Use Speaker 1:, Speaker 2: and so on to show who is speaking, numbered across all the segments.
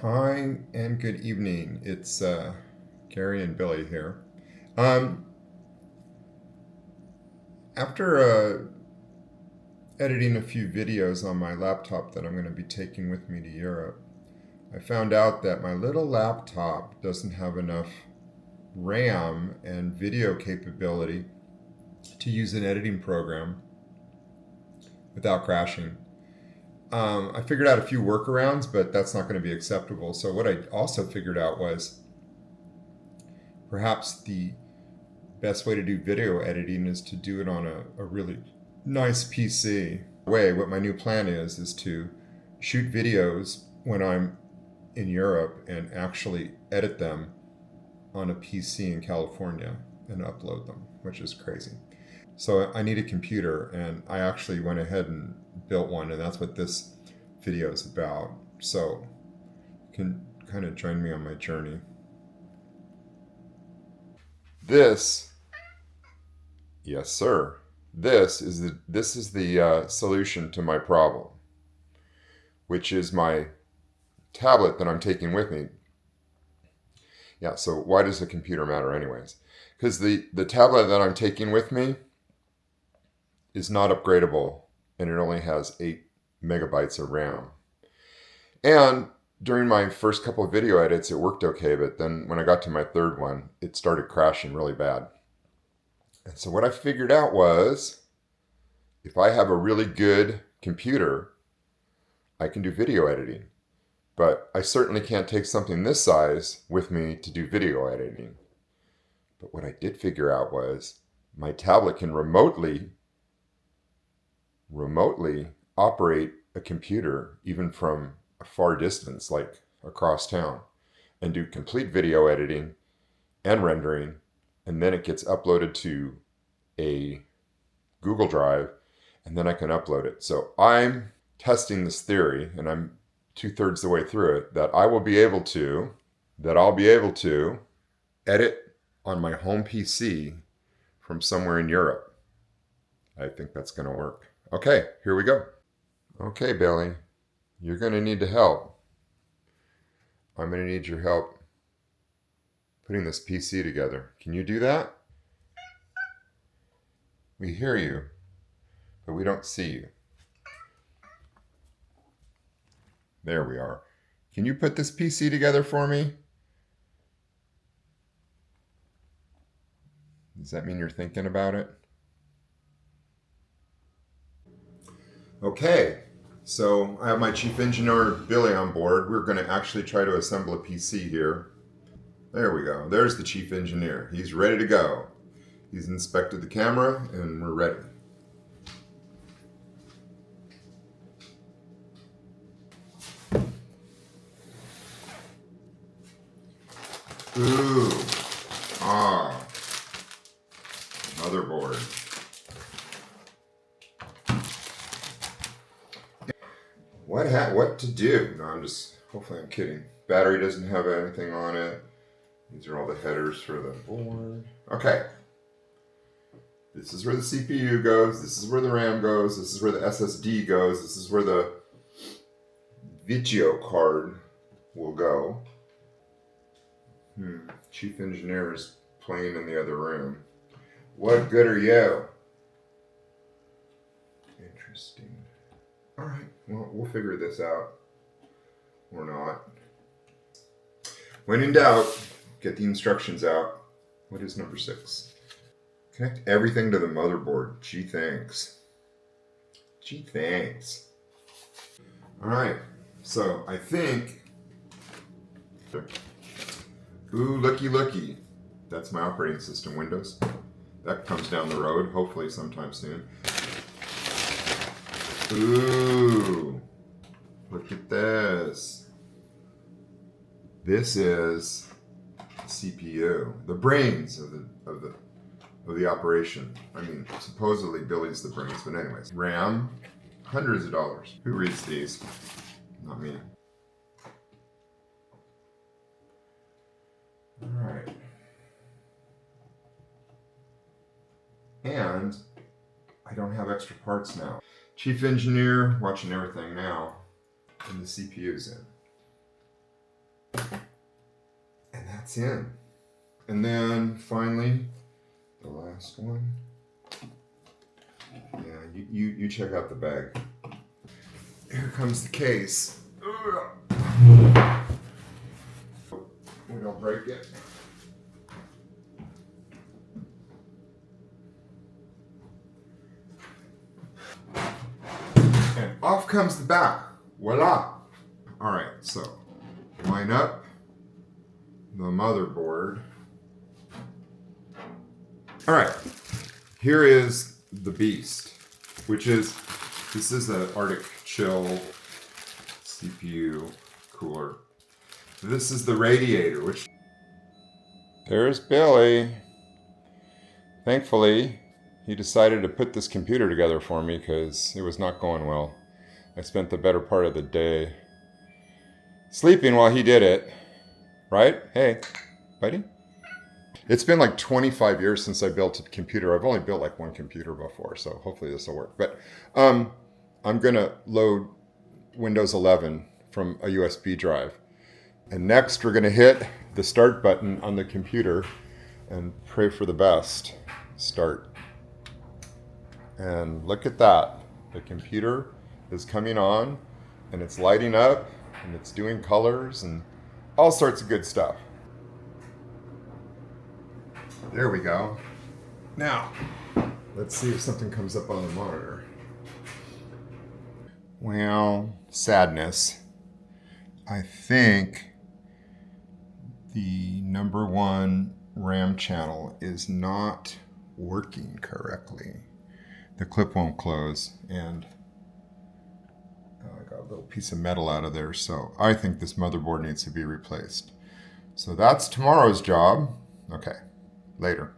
Speaker 1: Hi and good evening. It's Gary and Billy here. Um, after editing a few videos on my laptop that I'm going to be taking with me to Europe, I found out that my little laptop doesn't have enough RAM and video capability to use an editing program without crashing. I figured out a few workarounds, but that's not going to be acceptable. So, what I also figured out was perhaps the best way to do video editing is to do it on a really nice PC. What my new plan is to shoot videos when I'm in Europe and actually edit them on a PC in California and upload them, which is crazy. So I need a computer, and I actually went ahead and built one, and that's what this video is about. So you can kind of join me on my journey. This Yes, sir. This is the solution to my problem, which is my tablet that I'm taking with me. Yeah, so why does the computer matter anyways? Because the tablet that I'm taking with me is not upgradable, and it only has 8 megabytes of RAM. And during my first couple of video edits, it worked okay, but then when I got to my third one, it started crashing really bad. And so what I figured out was, if I have a really good computer, I can do video editing. But I certainly can't take something this size with me to do video editing. But what I did figure out was my tablet can remotely operate a computer even from a far distance, like across town, and do complete video editing and rendering, and then it gets uploaded to a Google Drive, and then I can upload it. So I'm testing this theory, and I'm 2/3 the way through it, that I'll be able to edit on my home PC from somewhere in Europe. I think that's going to work. Okay, here we go. Okay, Billy, you're going to need to help. I'm going to need your help putting this PC together. Can you do that? We hear you, but we don't see you. There we are. Can you put this PC together for me? Does that mean you're thinking about it? Okay, so I have my chief engineer Billy on board. We're going to actually try to assemble a PC here. There we go. There's the chief engineer. He's ready to go. He's inspected the camera and we're ready. Ooh. Ah. Motherboard. What to do? No, hopefully I'm kidding. Battery doesn't have anything on it. These are all the headers for the board. Okay. This is where the CPU goes. This is where the RAM goes. This is where the SSD goes. This is where the video card will go. Chief engineer is playing in the other room. What good are you? Interesting. All right. Well, we'll figure this out. Or not. When in doubt, get the instructions out. What is number 6? Connect everything to the motherboard. Gee, thanks. Gee, thanks. All right. So I think. Ooh, looky. That's my operating system, Windows. That comes down the road, hopefully sometime soon. Ooh, look at this. This is the CPU, the brains of the operation. I mean, supposedly Billy's the brains, but anyways. RAM, hundreds of dollars. Who reads these? Not me. All right. And I don't have extra parts now. Chief engineer watching everything now, and the CPU's in. it's in. And then finally, the last one. Yeah, you check out the bag. Here comes the case. We don't break it. And off comes the back. Voila! Alright, so line up the motherboard. Alright, here is the beast, which is, this is the Arctic Chill CPU cooler. This is the radiator, which... There's Billy. Thankfully, he decided to put this computer together for me because it was not going well. I spent the better part of the day sleeping while he did it. Right? Hey, buddy? It's been like 25 years since I built a computer. I've only built like one computer before, so hopefully this will work. But I'm going to load Windows 11 from a USB drive. And next we're going to hit the start button on the computer and pray for the best. Start. And look at that. The computer is coming on and it's lighting up and it's doing colors and all sorts of good stuff. There we go. Now, let's see if something comes up on the monitor. Well, sadness. I think the number one RAM channel is not working correctly. The clip won't close, and I got a little piece of metal out of there, so I think this motherboard needs to be replaced. So that's tomorrow's job. Okay, later.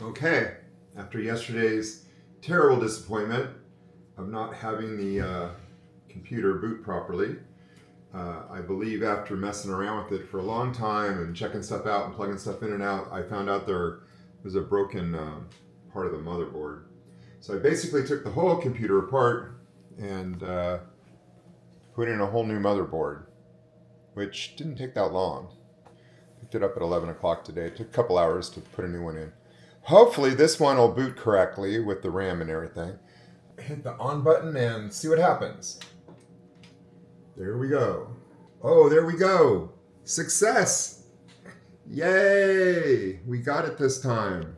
Speaker 1: Okay, after yesterday's terrible disappointment of not having the computer boot properly, I believe after messing around with it for a long time and checking stuff out and plugging stuff in and out, I found out there was a broken part of the motherboard. So I basically took the whole computer apart and put in a whole new motherboard, which didn't take that long. Picked it up at 11 o'clock today. It took a couple hours to put a new one in. Hopefully this one will boot correctly with the RAM and everything. Hit the on button and see what happens. There we go. Oh, there we go. Success! Yay! We got it this time.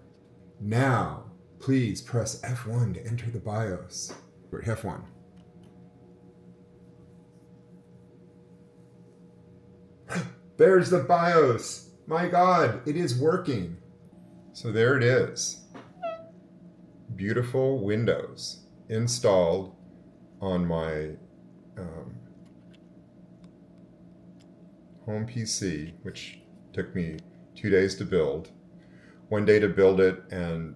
Speaker 1: Now, please press F1 to enter the BIOS. Or F1. There's the BIOS. My God, it is working. So there it is. Beautiful Windows installed on my home PC, which took me 2 days to build. 1 day to build it and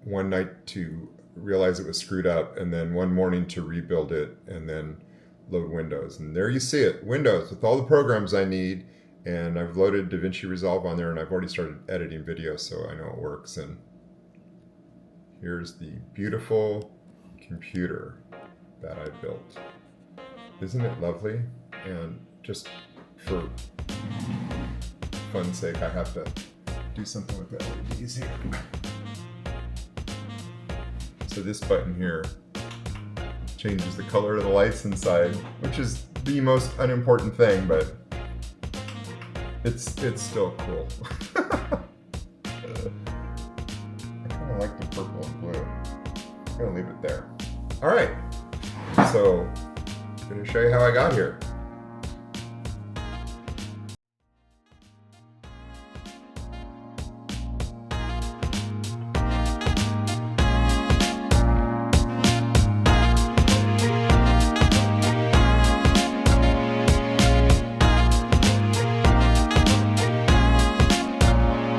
Speaker 1: one night to realize it was screwed up, and then one morning to rebuild it and then load Windows. And there you see it, Windows with all the programs I need. And I've loaded DaVinci Resolve on there, and I've already started editing videos, so I know it works. And here's the beautiful computer that I built. Isn't it lovely? And just for fun's sake, I have to do something with the LEDs here. So this button here changes the color of the lights inside, which is the most unimportant thing, but it's still cool. I kind of like the purple and blue. I'm gonna leave it there. All right, so I'm gonna show you how I got here.